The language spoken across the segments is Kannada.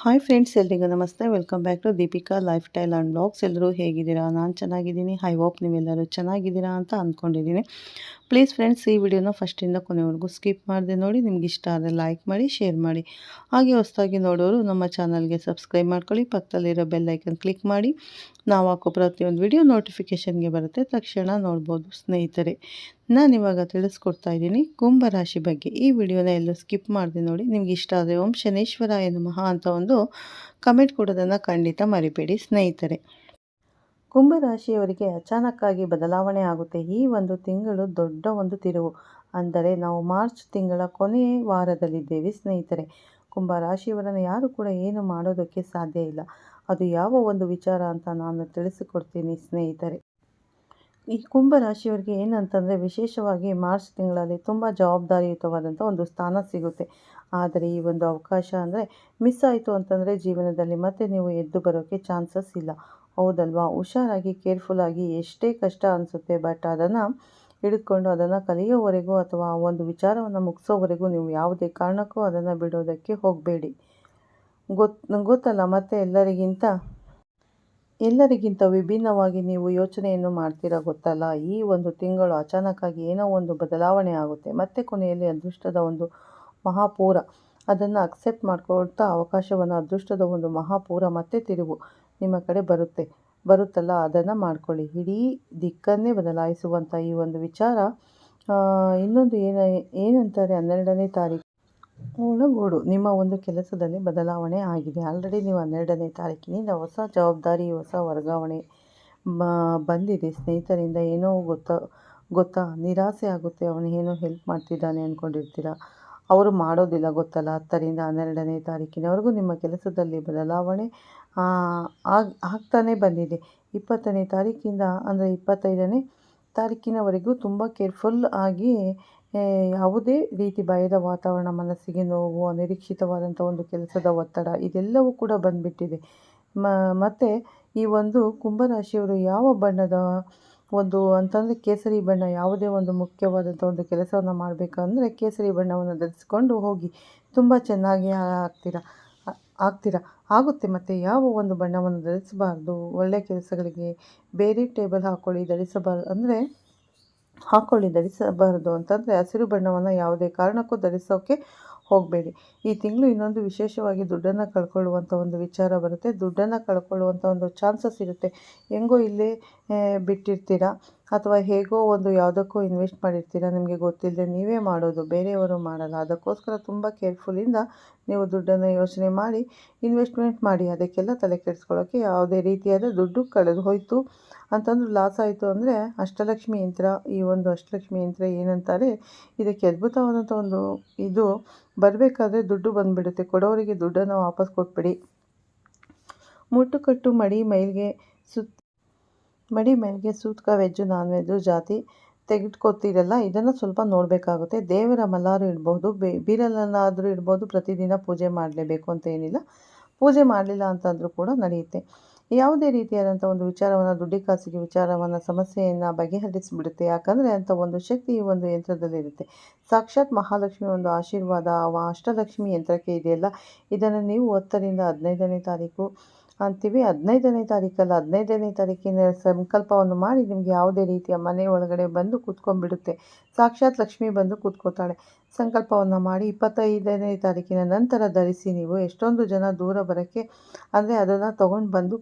ಹಾಯ್ ಫ್ರೆಂಡ್ಸ್, ಎಲ್ರಿಗೂ ನಮಸ್ತೆ. Welcome back to Deepika lifestyle and blogs. ಎಲ್ಲರೂ ಹೇಗಿದ್ದೀರಾ? ನಾನು ಚೆನ್ನಾಗಿದ್ದೀನಿ. ಐ ಹೋಪ್ ನೀವೆಲ್ಲರೂ ಚೆನ್ನಾಗಿದ್ದೀರಾ ಅಂತ ಅಂದ್ಕೊಂಡಿದ್ದೀನಿ. ಪ್ಲೀಸ್ ಫ್ರೆಂಡ್ಸ್, ಈ ವಿಡಿಯೋನ ಫಸ್ಟಿಂದ ಕೊನೆವರೆಗೂ ಸ್ಕಿಪ್ ಮಾಡದೆ ನೋಡಿ. ನಿಮ್ಗೆ ಇಷ್ಟ ಆದರೆ ಲೈಕ್ ಮಾಡಿ, ಶೇರ್ ಮಾಡಿ. ಹಾಗೆ ಹೊಸದಾಗಿ ನೋಡೋರು ನಮ್ಮ ಚಾನಲ್ಗೆ ಸಬ್ಸ್ಕ್ರೈಬ್ ಮಾಡ್ಕೊಳ್ಳಿ. ಪಕ್ಕದಲ್ಲಿರೋ ಬೆಲ್ ಐಕನ್ ಕ್ಲಿಕ್ ಮಾಡಿ. ನಾವು ಹಾಕೋ ಪ್ರತಿಯೊಂದು ವಿಡಿಯೋ ನೋಟಿಫಿಕೇಷನ್ಗೆ ಬರುತ್ತೆ, ತಕ್ಷಣ ನೋಡ್ಬೋದು. ಸ್ನೇಹಿತರೆ, ನಾನಿವಾಗ ತಿಳಿಸ್ಕೊಡ್ತಾ ಇದ್ದೀನಿ ಕುಂಭರಾಶಿ ಬಗ್ಗೆ. ಈ ವಿಡಿಯೋನ ಎಲ್ಲೂ ಸ್ಕಿಪ್ ಮಾಡದೆ ನೋಡಿ. ನಿಮ್ಗೆ ಇಷ್ಟ ಆದರೆ ಓಂ ಶನೇಶ್ವರಾಯ ನಮಃ ಅಂತ ಒಂದು ಕಮೆಂಟ್ ಕೊಡೋದನ್ನು ಖಂಡಿತ ಮರಿಬೇಡಿ ಸ್ನೇಹಿತರೆ. ಕುಂಭರಾಶಿಯವರಿಗೆ ಅಚಾನಕ್ಕಾಗಿ ಬದಲಾವಣೆ ಆಗುತ್ತೆ. ಈ ಒಂದು ತಿಂಗಳು ದೊಡ್ಡ ಒಂದು ತಿರುವು. ಅಂದರೆ ನಾವು ಮಾರ್ಚ್ ತಿಂಗಳ ಕೊನೆಯ ವಾರದಲ್ಲಿದ್ದೇವೆ ಸ್ನೇಹಿತರೆ. ಕುಂಭರಾಶಿಯವರನ್ನು ಯಾರು ಕೂಡ ಏನು ಮಾಡೋದಕ್ಕೆ ಸಾಧ್ಯ ಇಲ್ಲ. ಅದು ಯಾವ ಒಂದು ವಿಚಾರ ಅಂತ ನಾನು ತಿಳಿಸಿಕೊಡ್ತೀನಿ ಸ್ನೇಹಿತರೆ. ಈ ಕುಂಭರಾಶಿಯವರಿಗೆ ಏನಂತಂದರೆ, ವಿಶೇಷವಾಗಿ ಮಾರ್ಚ್ ತಿಂಗಳಲ್ಲಿ ತುಂಬ ಜವಾಬ್ದಾರಿಯುತವಾದಂಥ ಒಂದು ಸ್ಥಾನ ಸಿಗುತ್ತೆ. ಆದರೆ ಈ ಒಂದು ಅವಕಾಶ ಅಂದರೆ ಮಿಸ್ ಆಯಿತು ಅಂತಂದರೆ ಜೀವನದಲ್ಲಿ ಮತ್ತೆ ನೀವು ಎದ್ದು ಬರೋಕ್ಕೆ ಚಾನ್ಸಸ್ ಇಲ್ಲ. ಹೌದಲ್ವಾ? ಹುಷಾರಾಗಿ, ಕೇರ್ಫುಲ್ಲಾಗಿ, ಎಷ್ಟೇ ಕಷ್ಟ ಅನಿಸುತ್ತೆ, ಬಟ್ ಅದನ್ನು ಹಿಡಿದುಕೊಂಡು ಅದನ್ನು ಕಲಿಯೋವರೆಗೂ ಅಥವಾ ಒಂದು ವಿಚಾರವನ್ನು ಮುಗಿಸೋವರೆಗೂ ನೀವು ಯಾವುದೇ ಕಾರಣಕ್ಕೂ ಅದನ್ನು ಬಿಡೋದಕ್ಕೆ ಹೋಗಬೇಡಿ. ಗೊತ್ತಲ್ಲ, ಮತ್ತೆ ಎಲ್ಲರಿಗಿಂತ ವಿಭಿನ್ನವಾಗಿ ನೀವು ಯೋಚನೆಯನ್ನು ಮಾಡ್ತೀರಾ ಗೊತ್ತಲ್ಲ. ಈ ಒಂದು ತಿಂಗಳು ಅಚಾನಕ್ಕಾಗಿ ಏನೋ ಒಂದು ಬದಲಾವಣೆ ಆಗುತ್ತೆ. ಮತ್ತೆ ಕೊನೆಯಲ್ಲಿ ಅದೃಷ್ಟದ ಒಂದು ಮಹಾಪೂರ, ಅದನ್ನು ಅಕ್ಸೆಪ್ಟ್ ಮಾಡ್ಕೊಳ್ತಾ ಅವಕಾಶವನ್ನು, ಅದೃಷ್ಟದ ಒಂದು ಮಹಾಪೂರ ಮತ್ತೆ ತಿರುವು ನಿಮ್ಮ ಕಡೆ ಬರುತ್ತಲ್ಲ, ಅದನ್ನು ಮಾಡ್ಕೊಳ್ಳಿ. ಇಡೀ ದಿಕ್ಕನ್ನೇ ಬದಲಾಯಿಸುವಂಥ ಈ ಒಂದು ವಿಚಾರ. ಇನ್ನೊಂದು ಏನಂತಾರೆ, 12ನೇ ತಾರೀಕು ಒಳಗೂಡು ನಿಮ್ಮ ಒಂದು ಕೆಲಸದಲ್ಲಿ ಬದಲಾವಣೆ ಆಗಿದೆ. ಆಲ್ರೆಡಿ ನೀವು 12ನೇ ತಾರೀಕಿನಿಂದ ಹೊಸ ಜವಾಬ್ದಾರಿ, ಹೊಸ ವರ್ಗಾವಣೆ ಬಂದಿದೆ. ಸ್ನೇಹಿತರಿಂದ ಏನೋ ಗೊತ್ತಾ ನಿರಾಸೆ ಆಗುತ್ತೆ. ಅವನು ಏನೋ ಹೆಲ್ಪ್ ಮಾಡ್ತಿದ್ದಾನೆ ಅಂದ್ಕೊಂಡಿರ್ತೀರ, ಅವರು ಮಾಡೋದಿಲ್ಲ ಗೊತ್ತಲ್ಲ. 10ರಿಂದ 12ನೇ ತಾರೀಕಿನವರೆಗೂ ನಿಮ್ಮ ಕೆಲಸದಲ್ಲಿ ಬದಲಾವಣೆ ಆಗ್ತಾನೆ ಬಂದಿದೆ. 20ನೇ ತಾರೀಕಿಂದ ಅಂದರೆ 25ನೇ ತಾರೀಕಿನವರೆಗೂ ತುಂಬ ಕೇರ್ಫುಲ್ ಆಗಿ, ಯಾವುದೇ ರೀತಿ ಭಯದ ವಾತಾವರಣ, ಮನಸ್ಸಿಗೆ ನೋವು, ಅನಿರೀಕ್ಷಿತವಾದಂಥ ಒಂದು ಕೆಲಸದ ಒತ್ತಡ, ಇದೆಲ್ಲವೂ ಕೂಡ ಬಂದುಬಿಟ್ಟಿದೆ. ಮತ್ತು ಈ ಒಂದು ಕುಂಭರಾಶಿಯವರು ಯಾವ ಬಣ್ಣದ ಒಂದು ಅಂತಂದರೆ ಕೇಸರಿ ಬಣ್ಣ, ಯಾವುದೇ ಒಂದು ಮುಖ್ಯವಾದಂಥ ಒಂದು ಕೆಲಸವನ್ನು ಮಾಡಬೇಕಂದ್ರೆ ಕೇಸರಿ ಬಣ್ಣವನ್ನು ಧರಿಸ್ಕೊಂಡು ಹೋಗಿ, ತುಂಬ ಚೆನ್ನಾಗಿ ಆಗುತ್ತೆ. ಮತ್ತು ಯಾವ ಒಂದು ಬಣ್ಣವನ್ನು ಧರಿಸಬಾರ್ದು, ಒಳ್ಳೆಯ ಕೆಲಸಗಳಿಗೆ ಬೇರೆ ಟೇಬಲ್ ಧರಿಸಬಾರ್ದು ಅಂತಂದರೆ ಹಸಿರು ಬಣ್ಣವನ್ನು ಯಾವುದೇ ಕಾರಣಕ್ಕೂ ಧರಿಸೋಕ್ಕೆ ಹೋಗಬೇಡಿ. ಈ ತಿಂಗಳು ಇನ್ನೊಂದು ವಿಶೇಷವಾಗಿ ದುಡ್ಡನ್ನು ಕಳ್ಕೊಳ್ಳುವಂಥ ಒಂದು ವಿಚಾರ ಬರುತ್ತೆ. ದುಡ್ಡನ್ನು ಕಳ್ಕೊಳ್ಳುವಂಥ ಒಂದು ಚಾನ್ಸಸ್ ಇರುತ್ತೆ. ಹೆಂಗೋ ಇಲ್ಲೇ ಬಿಟ್ಟಿರ್ತೀರ, ಅಥವಾ ಹೇಗೋ ಒಂದು ಯಾವುದಕ್ಕೂ ಇನ್ವೆಸ್ಟ್ ಮಾಡಿರ್ತೀರ, ನಿಮಗೆ ಗೊತ್ತಿಲ್ಲದೆ ನೀವೇ ಮಾಡೋದು, ಬೇರೆಯವರು ಮಾಡಲ್ಲ. ಅದಕ್ಕೋಸ್ಕರ ತುಂಬ ಕೇರ್ಫುಲ್ಲಿಂದ ನೀವು ದುಡ್ಡನ್ನು ಯೋಚನೆ ಮಾಡಿ ಇನ್ವೆಸ್ಟ್ಮೆಂಟ್ ಮಾಡಿ. ಅದಕ್ಕೆಲ್ಲ ತಲೆ ಕೆಡಿಸ್ಕೊಳ್ಳೋಕ್ಕೆ ಯಾವುದೇ ರೀತಿಯಾದ ದುಡ್ಡು ಕಳೆದು ಹೋಯಿತು ಅಂತಂದ್ರೆ, ಲಾಸ್ ಆಯಿತು ಅಂದರೆ ಅಷ್ಟಲಕ್ಷ್ಮಿ ಯಂತ್ರ, ಈ ಒಂದು ಅಷ್ಟಲಕ್ಷ್ಮಿ ಯಂತ್ರ ಏನಂತಾರೆ, ಇದಕ್ಕೆ ಅದ್ಭುತವಾದಂಥ ಒಂದು ಇದು ಬರಬೇಕಾದ್ರೆ ದುಡ್ಡು ಬಂದುಬಿಡುತ್ತೆ. ಕೊಡೋರಿಗೆ ದುಡ್ಡನ್ನು ವಾಪಸ್ ಕೊಟ್ಬಿಡಿ. ಮುಟ್ಟುಕಟ್ಟು ಮಡಿ ಮೈಲ್ಗೆ ಸೂತ್ಕ ವೆಜ್ಜು ನಾನ್ ವೆಜ್ಜು ಜಾತಿ ತೆಗೆದುಕೊತೀರಲ್ಲ, ಇದನ್ನು ಸ್ವಲ್ಪ ನೋಡಬೇಕಾಗುತ್ತೆ. ದೇವರ ಮಲ್ಲಾರು ಇಡ್ಬೋದು, ಬೀರಲನ್ನಾದರೂ ಇಡ್ಬೋದು. ಪ್ರತಿದಿನ ಪೂಜೆ ಮಾಡಲೇಬೇಕು ಅಂತ ಏನಿಲ್ಲ. ಪೂಜೆ ಮಾಡಲಿಲ್ಲ ಅಂತಂದರೂ ಕೂಡ ನಡೆಯುತ್ತೆ. ಯಾವುದೇ ರೀತಿಯಾದಂಥ ಒಂದು ವಿಚಾರವನ್ನು, ದುಡ್ಡಿಕಾಸಿಗೆ ವಿಚಾರವನ್ನು, ಸಮಸ್ಯೆಯನ್ನು ಬಗೆಹರಿಸಿಬಿಡುತ್ತೆ. ಯಾಕಂದರೆ ಅಂಥ ಒಂದು ಶಕ್ತಿ ಈ ಒಂದು ಯಂತ್ರದಲ್ಲಿರುತ್ತೆ. ಸಾಕ್ಷಾತ್ ಮಹಾಲಕ್ಷ್ಮಿ ಒಂದು ಆಶೀರ್ವಾದ ಅಷ್ಟಲಕ್ಷ್ಮಿ ಯಂತ್ರಕ್ಕೆ ಇದೆಯಲ್ಲ, ಇದನ್ನು ನೀವು 10ರಿಂದ 15ನೇ ತಾರೀಕು ಅಂತೀವಿ. 15ನೇ ತಾರೀಕಲ್ಲ, 15ನೇ ತಾರೀಕಿನ ಸಂಕಲ್ಪವನ್ನು ಮಾಡಿ, ನಿಮಗೆ ಯಾವುದೇ ರೀತಿಯ ಮನೆ ಒಳಗಡೆ ಬಂದು ಕೂತ್ಕೊಂಡ್ಬಿಡುತ್ತೆ. ಸಾಕ್ಷಾತ್ ಲಕ್ಷ್ಮಿ ಬಂದು ಕೂತ್ಕೋತಾಳೆ. ಸಂಕಲ್ಪವನ್ನು ಮಾಡಿ 25ನೇ ತಾರೀಕಿನ ನಂತರ ಧರಿಸಿ. ನೀವು ಎಷ್ಟೊಂದು ಜನ ದೂರ ಬರೋಕ್ಕೆ ಅಂದರೆ ಅದನ್ನು ತೊಗೊಂಡು ಬಂದು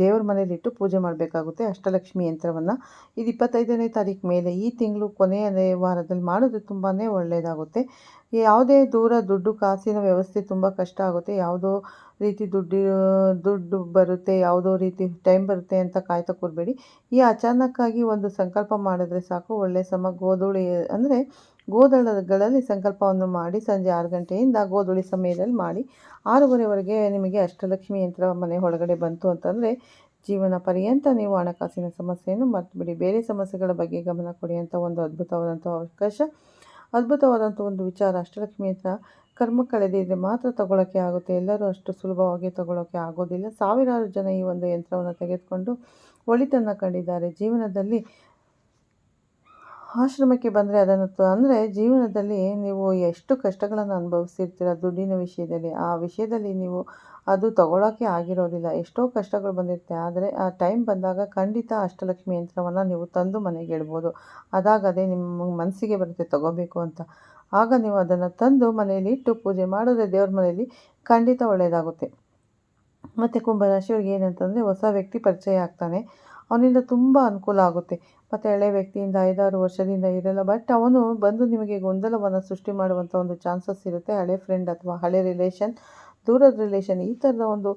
ದೇವ್ರ ಮನೇಲಿಟ್ಟು ಪೂಜೆ ಮಾಡಬೇಕಾಗುತ್ತೆ ಅಷ್ಟಲಕ್ಷ್ಮಿ ಯಂತ್ರವನ್ನು. ಇದು 25ನೇ ತಾರೀಕು ಮೇಲೆ ಈ ತಿಂಗಳು ಕೊನೆಯ ವಾರದಲ್ಲಿ ಮಾಡೋದು ತುಂಬಾ ಒಳ್ಳೆಯದಾಗುತ್ತೆ. ಯಾವುದೇ ದುಡ್ಡು ಕಾಸಿನ ವ್ಯವಸ್ಥೆ ತುಂಬ ಕಷ್ಟ ಆಗುತ್ತೆ. ಯಾವುದೋ ರೀತಿ ದುಡ್ಡು ಬರುತ್ತೆ, ಯಾವುದೋ ರೀತಿ ಟೈಮ್ ಬರುತ್ತೆ ಅಂತ ಕಾಯ್ತಾ ಕೂರಬೇಡಿ. ಈ ಅಚಾನಕ್ಕಾಗಿ ಒಂದು ಸಂಕಲ್ಪ ಮಾಡಿದ್ರೆ ಸಾಕು. ಒಳ್ಳೆಯ ಗೋಧೂಳಿ ಅಂದರೆ ಗೋದಳಗಳಲ್ಲಿ ಸಂಕಲ್ಪವನ್ನು ಮಾಡಿ, ಸಂಜೆ 6 ಗಂಟೆಯಿಂದ ಗೋಧೂಳಿ ಸಮಯದಲ್ಲಿ ಮಾಡಿ 6:30ವರೆಗೆ ನಿಮಗೆ ಅಷ್ಟಲಕ್ಷ್ಮಿ ಯಂತ್ರ ಮನೆ ಒಳಗಡೆ ಬಂತು ಅಂತಂದರೆ ಜೀವನ ಪರ್ಯಂತ ನೀವು ಹಣಕಾಸಿನ ಸಮಸ್ಯೆಯನ್ನು ಮರೆತುಬಿಡಿ. ಬೇರೆ ಸಮಸ್ಯೆಗಳ ಬಗ್ಗೆ ಗಮನ ಕೊಡಿ ಅಂತ ಒಂದು ಅದ್ಭುತವಾದಂಥ ಅವಕಾಶ, ಅದ್ಭುತವಾದಂಥ ಒಂದು ವಿಚಾರ. ಅಷ್ಟಲಕ್ಷ್ಮಿ ಯಂತ್ರ ಕರ್ಮ ಕಳೆದಿದ್ರೆ ಮಾತ್ರ ತಗೊಳ್ಳೋಕ್ಕೆ ಆಗುತ್ತೆ. ಎಲ್ಲರೂ ಅಷ್ಟು ಸುಲಭವಾಗಿ ತಗೊಳ್ಳೋಕ್ಕೆ ಆಗೋದಿಲ್ಲ. ಸಾವಿರಾರು ಜನ ಈ ಒಂದು ಯಂತ್ರವನ್ನು ತೆಗೆದುಕೊಂಡು ಒಳಿತನ್ನು ಕಂಡಿದ್ದಾರೆ. ಜೀವನದಲ್ಲಿ ಆಶ್ರಮಕ್ಕೆ ಬಂದರೆ ಅದನ್ನು ಅಂದರೆ ಜೀವನದಲ್ಲಿ ನೀವು ಎಷ್ಟು ಕಷ್ಟಗಳನ್ನು ಅನುಭವಿಸಿರ್ತೀರ ದುಡ್ಡಿನ ವಿಷಯದಲ್ಲಿ, ಆ ವಿಷಯದಲ್ಲಿ ನೀವು ಅದು ತಗೊಳ್ಳೋಕ್ಕೆ ಆಗಿರೋದಿಲ್ಲ. ಎಷ್ಟೋ ಕಷ್ಟಗಳು ಬಂದಿರುತ್ತೆ. ಆದರೆ ಆ ಟೈಮ್ ಬಂದಾಗ ಖಂಡಿತ ಅಷ್ಟಲಕ್ಷ್ಮಿ ಯಂತ್ರವನ್ನು ನೀವು ತಂದು ಮನೆಗೆ ಇಡ್ಬೋದು. ಅದಾಗದೇ ನಿಮ್ಮ ಮನಸ್ಸಿಗೆ ಬರುತ್ತೆ ತಗೋಬೇಕು ಅಂತ. ಆಗ ನೀವು ಅದನ್ನು ತಂದು ಮನೆಯಲ್ಲಿ ಇಟ್ಟು ಪೂಜೆ ಮಾಡಿದ್ರೆ ದೇವ್ರ ಮನೆಯಲ್ಲಿ ಖಂಡಿತ ಒಳ್ಳೆಯದಾಗುತ್ತೆ. ಮತ್ತು ಕುಂಭರಾಶಿಯವ್ರಿಗೆ ಏನಂತಂದರೆ ಹೊಸ ವ್ಯಕ್ತಿ ಪರಿಚಯ ಆಗ್ತಾನೆ. ಅವನಿಂದ ತುಂಬ ಅನುಕೂಲ ಆಗುತ್ತೆ. ಮತ್ತು ಹಳೆ ವ್ಯಕ್ತಿಯಿಂದ 5-6 ವರ್ಷದಿಂದ ಇರಲ್ಲ, ಬಟ್ ಅವನು ಬಂದು ನಿಮಗೆ ಗೊಂದಲವನ್ನು ಸೃಷ್ಟಿ ಮಾಡುವಂಥ ಒಂದು ಚಾನ್ಸಸ್ ಇರುತ್ತೆ. ಹಳೆ ಫ್ರೆಂಡ್ ಅಥವಾ ಹಳೆ ರಿಲೇಷನ್, ದೂರದ ರಿಲೇಷನ್ ಈ ಥರದ ಒಂದು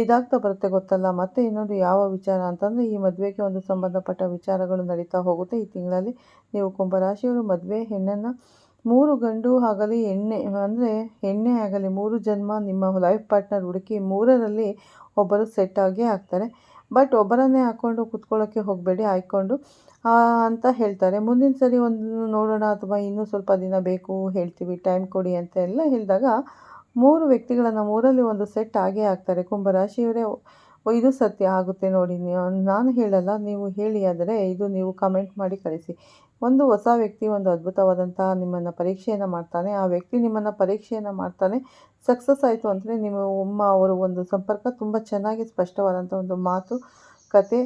ಇದಾಗ್ತಾ ಬರುತ್ತೆ ಗೊತ್ತಲ್ಲ. ಮತ್ತು ಇನ್ನೊಂದು ಯಾವ ವಿಚಾರ ಅಂತಂದರೆ ಈ ಮದುವೆಗೆ ಒಂದು ಸಂಬಂಧಪಟ್ಟ ವಿಚಾರಗಳು ನಡೀತಾ ಹೋಗುತ್ತೆ. ಈ ತಿಂಗಳಲ್ಲಿ ನೀವು ಕುಂಭರಾಶಿಯವರು ಮದುವೆ ಹೆಣ್ಣನ್ನು 3 ಗಂಡು ಆಗಲಿ ಹೆಣ್ಣೆ ಆಗಲಿ 3 ಜನ್ಮ ನಿಮ್ಮ ಲೈಫ್ ಪಾರ್ಟ್ನರ್ ಹುಡುಕಿ 3ರಲ್ಲಿ ಒಬ್ಬರು ಸೆಟ್ ಆಗೇ ಆಗ್ತಾರೆ. ಬಟ್ ಒಬ್ಬರನ್ನೇ ಹಾಕ್ಕೊಂಡು ಕೂತ್ಕೊಳ್ಳೋಕ್ಕೆ ಹೋಗಬೇಡಿ, ಆಯ್ಕೊಂಡು ಅಂತ ಹೇಳ್ತಾರೆ. ಮುಂದಿನ ಸರಿ ಒಂದು ನೋಡೋಣ ಅಥವಾ ಇನ್ನೂ ಸ್ವಲ್ಪ ದಿನ ಬೇಕು ಹೇಳ್ತೀವಿ, ಟೈಮ್ ಕೊಡಿ ಅಂತ ಎಲ್ಲ ಹೇಳಿದಾಗ 3 ವ್ಯಕ್ತಿಗಳನ್ನು 3ರಲ್ಲಿ ಒಂದು ಸೆಟ್ ಆಗೇ ಆಗ್ತಾರೆ. ಕುಂಭರಾಶಿಯವರೇ ಇದು ಸತ್ಯ ಆಗುತ್ತೆ ನೋಡಿ. ನಾನು ಹೇಳಲ್ಲ, ನೀವು ಹೇಳಿ. ಆದರೆ ಇದು ನೀವು ಕಮೆಂಟ್ ಮಾಡಿ ಕಳಿಸಿ. ಒಂದು ಹೊಸ ವ್ಯಕ್ತಿ ಒಂದು ಅದ್ಭುತವಾದಂತಹ ನಿಮ್ಮನ್ನು ಪರೀಕ್ಷೆಯನ್ನು ಮಾಡ್ತಾನೆ. ಆ ವ್ಯಕ್ತಿ ನಿಮ್ಮನ್ನು ಪರೀಕ್ಷೆಯನ್ನು ಮಾಡ್ತಾನೆ. ಸಕ್ಸಸ್ ಆಯಿತು ಅಂದರೆ ಅವರ ಒಂದು ಸಂಪರ್ಕ ತುಂಬ ಚೆನ್ನಾಗಿ ಸ್ಪಷ್ಟವಾದಂಥ ಒಂದು ಮಾತು ಕತೆ,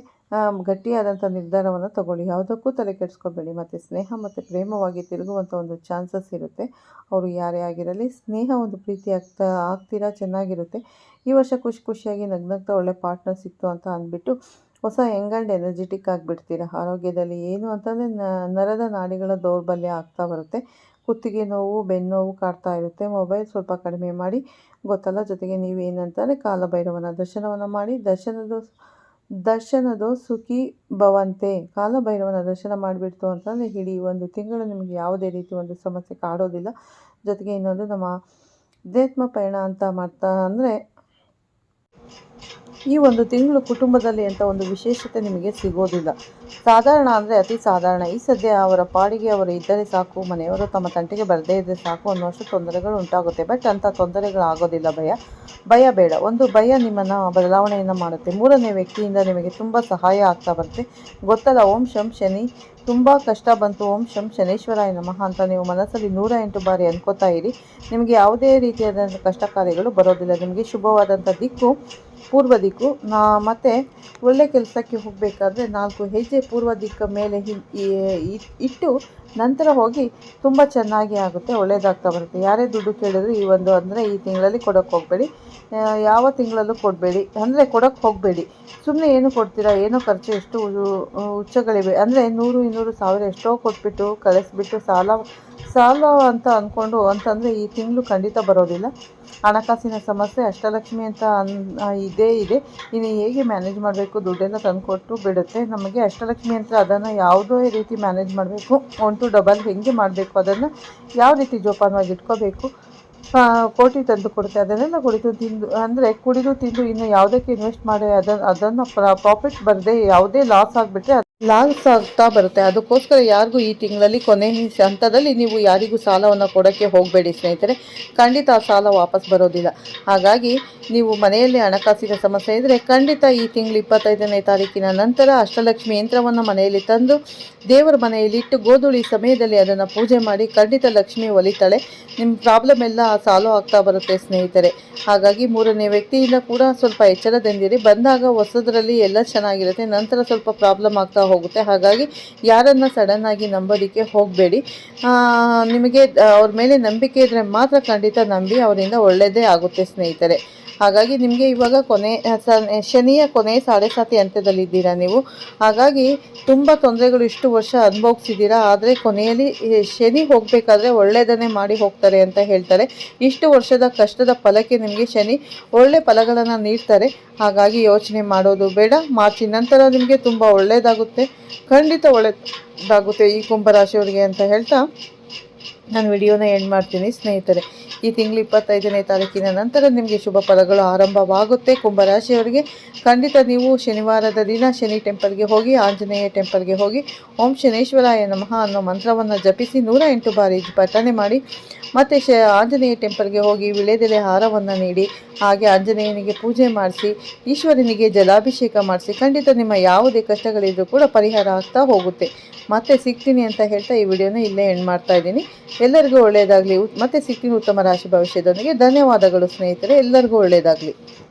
ಗಟ್ಟಿಯಾದಂಥ ನಿರ್ಧಾರವನ್ನು ತಗೊಳ್ಳಿ. ಯಾವುದಕ್ಕೂ ತಲೆ ಕೆಡಿಸ್ಕೋಬೇಡಿ. ಮತ್ತು ಸ್ನೇಹ ಮತ್ತು ಪ್ರೇಮವಾಗಿ ತಿರುಗುವಂಥ ಒಂದು ಚಾನ್ಸಸ್ ಇರುತ್ತೆ. ಅವರು ಯಾರೇ ಆಗಿರಲಿ ಸ್ನೇಹ ಒಂದು ಪ್ರೀತಿ ಆಗ್ತೀರಾ, ಚೆನ್ನಾಗಿರುತ್ತೆ. ಈ ವರ್ಷ ಖುಷಿಯಾಗಿ ನಗ್ನಗ್ತಾ ಒಳ್ಳೆ ಪಾರ್ಟ್ನರ್ ಸಿಕ್ತು ಅಂತ ಅಂದ್ಬಿಟ್ಟು ಹೊಸ ಯಂಗ್ ಆ್ಯಂಡ್ ಎನರ್ಜೆಟಿಕ್ ಆಗಿಬಿಡ್ತೀರಾ. ಆರೋಗ್ಯದಲ್ಲಿ ಏನು ಅಂತಂದರೆ ನರದ ನಾಡಿಗಳ ದೌರ್ಬಲ್ಯ ಆಗ್ತಾ ಬರುತ್ತೆ. ಕುತ್ತಿಗೆ ನೋವು, ಬೆನ್ನೋವು ಕಾಡ್ತಾ ಇರುತ್ತೆ. ಮೊಬೈಲ್ ಸ್ವಲ್ಪ ಕಡಿಮೆ ಮಾಡಿ ಗೊತ್ತಲ್ಲ. ಜೊತೆಗೆ ನೀವೇನಂತಾರೆ ಕಾಲಭೈರವನ ದರ್ಶನವನ್ನು ಮಾಡಿ. ದರ್ಶನದೋ ಸುಖಿ ಭವಂತೆ. ಕಾಲಭೈರವನ ದರ್ಶನ ಮಾಡಿಬಿಡ್ತು ಅಂತಂದರೆ ಇಡೀ ಒಂದು ತಿಂಗಳು ನಿಮಗೆ ಯಾವುದೇ ರೀತಿ ಒಂದು ಸಮಸ್ಯೆ ಕಾಡೋದಿಲ್ಲ. ಜೊತೆಗೆ ಇನ್ನೊಂದು ನಮ್ಮ ಅಧ್ಯಾತ್ಮ ಪಯಣ ಅಂತ ಮಾಡ್ತಾ ಅಂದರೆ ಈ ಒಂದು ತಿಂಗಳು ಕುಟುಂಬದಲ್ಲಿ ಅಂತ ಒಂದು ವಿಶೇಷತೆ ನಿಮಗೆ ಸಿಗೋದಿಲ್ಲ. ಸಾಧಾರಣ ಅಂದರೆ ಅತಿ ಸಾಧಾರಣ. ಈ ಸದ್ಯ ಅವರ ಪಾಡಿಗೆ ಅವರು ಇದ್ದರೆ ಸಾಕು, ಮನೆಯವರು ತಮ್ಮ ತಂಟೆಗೆ ಬರದೇ ಇದ್ದರೆ ಸಾಕು ಅನ್ನುವಷ್ಟು ತೊಂದರೆಗಳು ಉಂಟಾಗುತ್ತೆ. ಬಟ್ ಅಂಥ ತೊಂದರೆಗಳು ಆಗೋದಿಲ್ಲ. ಭಯ ಬೇಡ. ಒಂದು ಭಯ ನಿಮ್ಮನ್ನು ಬದಲಾವಣೆಯನ್ನು ಮಾಡುತ್ತೆ. 3ನೇ ವ್ಯಕ್ತಿಯಿಂದ ನಿಮಗೆ ತುಂಬ ಸಹಾಯ ಆಗ್ತಾ ಬರುತ್ತೆ. ಗೊತ್ತಲ್ಲ, ಓಂ ಶಂ ಶನಿ ತುಂಬ ಕಷ್ಟ ಬಂತು, ಓಂ ಶಂ ಶನೇಶ್ವರಾಯ ನಮಃ ಅಂತ ನೀವು ಮನಸ್ಸಲ್ಲಿ 108 ಬಾರಿ ಅನ್ಕೋತಾ ಇರಿ. ನಿಮಗೆ ಯಾವುದೇ ರೀತಿಯಾದಂಥ ಕಷ್ಟ ಕಾರ್ಯಗಳು ಬರೋದಿಲ್ಲ. ನಿಮಗೆ ಶುಭವಾದಂಥ ದಿಕ್ಕು ಪೂರ್ವ ದಿಕ್ಕು. ಮತ್ತು ಒಳ್ಳೆ ಕೆಲಸಕ್ಕೆ ಹೋಗಬೇಕಾದ್ರೆ 4 ಹೆಜ್ಜೆ ಪೂರ್ವ ದಿಕ್ಕ ಮೇಲೆ ಇಟ್ಟು ನಂತರ ಹೋಗಿ ತುಂಬ ಚೆನ್ನಾಗಿ ಆಗುತ್ತೆ, ಒಳ್ಳೆಯದಾಗ್ತಾ ಬರುತ್ತೆ. ಯಾರೇ ದುಡ್ಡು ಕೇಳಿದ್ರು ಈ ತಿಂಗಳಲ್ಲಿ ಕೊಡೋಕ್ಕೆ ಹೋಗಬೇಡಿ. ಯಾವ ತಿಂಗಳಲ್ಲೂ ಕೊಡಬೇಡಿ, ಅಂದರೆ ಕೊಡೋಕ್ಕೆ ಹೋಗಬೇಡಿ. ಸುಮ್ಮನೆ ಏನು ಕೊಡ್ತೀರಾ, ಏನೋ ಖರ್ಚು ಎಷ್ಟು ಹುಚ್ಚಗಳಿವೆ ಅಂದರೆ 100, 200, 1000 ಎಷ್ಟೋ ಕೊಟ್ಬಿಟ್ಟು ಕಳಿಸ್ಬಿಟ್ಟು ಸಾಲ ಅಂತ ಅಂದ್ಕೊಂಡು ಅಂತಂದರೆ ಈ ತಿಂಗಳು ಖಂಡಿತ ಬರೋದಿಲ್ಲ. ಹಣಕಾಸಿನ ಸಮಸ್ಯೆ ಅಷ್ಟಲಕ್ಷ್ಮಿ ಅಂತ ಇದೇ ಇದೆ. ಇನ್ನು ಹೇಗೆ ಮ್ಯಾನೇಜ್ ಮಾಡಬೇಕು, ದುಡ್ಡೆಲ್ಲ ತಂದುಕೊಟ್ಟು ಬಿಡುತ್ತೆ ನಮಗೆ ಅಷ್ಟಲಕ್ಷ್ಮಿ ಅಂತ. ಅದನ್ನು ಯಾವುದೇ ರೀತಿ ಮ್ಯಾನೇಜ್ ಮಾಡಬೇಕು, 1 to ಡಬಲ್ ಹೆಂಗೆ ಮಾಡಬೇಕು, ಅದನ್ನು ಯಾವ ರೀತಿ ಜೋಪಾನವಾಗಿ ಇಟ್ಕೋಬೇಕು, ಕೋಟಿ ತಂದು ಕೊಡುತ್ತೆ. ಅದನ್ನೆಲ್ಲ ಕುಡಿದು ತಿಂದು ಇನ್ನು ಯಾವುದಕ್ಕೆ ಇನ್ವೆಸ್ಟ್ ಮಾಡಿ ಅದನ್ನು ಪ್ರಾಫಿಟ್ ಬರದೆ ಯಾವುದೇ ಲಾಸ್ ಆಗಿಬಿಟ್ರೆ ಲಾಸ್ ಆಗ್ತಾ ಬರುತ್ತೆ. ಅದಕ್ಕೋಸ್ಕರ ಯಾರಿಗೂ ಈ ತಿಂಗಳಲ್ಲಿ ಕೊನೆ ಹಂತದಲ್ಲಿ ನೀವು ಯಾರಿಗೂ ಸಾಲವನ್ನು ಕೊಡೋಕ್ಕೆ ಹೋಗಬೇಡಿ ಸ್ನೇಹಿತರೆ. ಖಂಡಿತ ಆ ಸಾಲ ವಾಪಸ್ ಬರೋದಿಲ್ಲ. ಹಾಗಾಗಿ ನೀವು ಮನೆಯಲ್ಲಿ ಹಣಕಾಸಿನ ಸಮಸ್ಯೆ ಇದ್ದರೆ ಖಂಡಿತ ಈ ತಿಂಗಳು 25ನೇ ತಾರೀಕಿನ ನಂತರ ಅಷ್ಟಲಕ್ಷ್ಮಿ ಯಂತ್ರವನ್ನು ಮನೆಯಲ್ಲಿ ತಂದು ದೇವರ ಮನೆಯಲ್ಲಿ ಇಟ್ಟು ಗೋಧೂಳಿ ಸಮಯದಲ್ಲಿ ಅದನ್ನು ಪೂಜೆ ಮಾಡಿ. ಖಂಡಿತ ಲಕ್ಷ್ಮಿ ಒಲಿತಾಳೆ. ನಿಮ್ಮ ಪ್ರಾಬ್ಲಮ್ ಎಲ್ಲ ಸಾಲ್ವ್ ಆಗ್ತಾ ಬರುತ್ತೆ ಸ್ನೇಹಿತರೆ. ಹಾಗಾಗಿ 3ನೇ ವ್ಯಕ್ತಿಯಿಂದ ಕೂಡ ಸ್ವಲ್ಪ ಎಚ್ಚರದಿಂದಿರಿ. ಬಂದಾಗ ಹೊಸದರಲ್ಲಿ ಎಲ್ಲ ಚೆನ್ನಾಗಿರುತ್ತೆ, ನಂತರ ಸ್ವಲ್ಪ ಪ್ರಾಬ್ಲಮ್ ಆಗ್ತಾ ಹೋಗುತ್ತೆ. ಹಾಗಾಗಿ ಯಾರನ್ನು ಸಡನ್ನಾಗಿ ನಂಬೋದಕ್ಕೆ ಹೋಗಬೇಡಿ. ನಿಮಗೆ ಅವ್ರ ಮೇಲೆ ನಂಬಿಕೆ ಇದ್ದರೆ ಮಾತ್ರ ಖಂಡಿತ ನಂಬಿ, ಅವರಿಂದ ಒಳ್ಳೆಯದೇ ಆಗುತ್ತೆ ಸ್ನೇಹಿತರೆ. ಹಾಗಾಗಿ ನಿಮಗೆ ಇವಾಗ ಶನಿಯ ಕೊನೆ 7.5 ಹಂತದಲ್ಲಿದ್ದೀರಾ ನೀವು. ಹಾಗಾಗಿ ತುಂಬ ತೊಂದರೆಗಳು ಇಷ್ಟು ವರ್ಷ ಅನುಭವಿಸಿದ್ದೀರಾ. ಆದರೆ ಕೊನೆಯಲ್ಲಿ ಶನಿ ಹೋಗಬೇಕಾದ್ರೆ ಒಳ್ಳೆಯದನ್ನೇ ಮಾಡಿ ಹೋಗ್ತಾರೆ ಅಂತ ಹೇಳ್ತಾರೆ. ಇಷ್ಟು ವರ್ಷದ ಕಷ್ಟದ ಫಲಕ್ಕೆ ನಿಮಗೆ ಶನಿ ಒಳ್ಳೆ ಫಲಗಳನ್ನು ನೀಡ್ತಾರೆ. ಹಾಗಾಗಿ ಯೋಚನೆ ಮಾಡೋದು ಬೇಡ. ಮಾರ್ಚಿನ ನಂತರ ನಿಮಗೆ ತುಂಬ ಒಳ್ಳೆಯದಾಗುತ್ತೆ, ಖಂಡಿತ ಒಳ್ಳೆಯದಾಗುತ್ತೆ ಈ ಕುಂಭರಾಶಿಯವರಿಗೆ ಅಂತ ಹೇಳ್ತಾ ನಾನು ವಿಡಿಯೋನ ಎಂಡ್ ಮಾಡ್ತೀನಿ ಸ್ನೇಹಿತರೆ. ಈ ತಿಂಗಳು 25ನೇ ತಾರೀಕಿನ ನಂತರ ನಿಮಗೆ ಶುಭ ಫಲಗಳು ಆರಂಭವಾಗುತ್ತೆ. ಕುಂಭರಾಶಿಯವರಿಗೆ ಖಂಡಿತ ನೀವು ಶನಿವಾರದ ದಿನ ಶನಿ ಟೆಂಪಲ್ಗೆ ಹೋಗಿ, ಆಂಜನೇಯ ಟೆಂಪಲ್ಗೆ ಹೋಗಿ ಓಂ ಶನೇಶ್ವರಾಯ ನಮಃ ಅನ್ನೋ ಮಂತ್ರವನ್ನು ಜಪಿಸಿ 108 ಬಾರಿ ಪಠನೆ ಮಾಡಿ. ಮತ್ತು ಆಂಜನೇಯ ಟೆಂಪಲ್ಗೆ ಹೋಗಿ ವಿಳೆದೆಲೆ ಹಾರವನ್ನು ನೀಡಿ, ಹಾಗೆ ಆಂಜನೇಯನಿಗೆ ಪೂಜೆ ಮಾಡಿಸಿ, ಈಶ್ವರನಿಗೆ ಜಲಾಭಿಷೇಕ ಮಾಡಿಸಿ. ಖಂಡಿತ ನಿಮ್ಮ ಯಾವುದೇ ಕಷ್ಟಗಳಿದ್ರೂ ಕೂಡ ಪರಿಹಾರ ಆಗ್ತಾ ಹೋಗುತ್ತೆ. ಮತ್ತೆ ಸಿಗ್ತೀನಿ ಅಂತ ಹೇಳ್ತಾ ಈ ವಿಡಿಯೋನ ಇಲ್ಲೇ ಎಂಡ್ ಮಾಡ್ತಾ ಇದ್ದೀನಿ. ಎಲ್ಲರಿಗೂ ಒಳ್ಳೆಯದಾಗಲಿ. ಮತ್ತೆ ಸಿಗ್ತೀನಿ ಉತ್ತಮ ರಾಶಿ ಭವಿಷ್ಯದೊಂದಿಗೆ. ಧನ್ಯವಾದಗಳು ಸ್ನೇಹಿತರೆ, ಎಲ್ಲರಿಗೂ ಒಳ್ಳೆಯದಾಗಲಿ.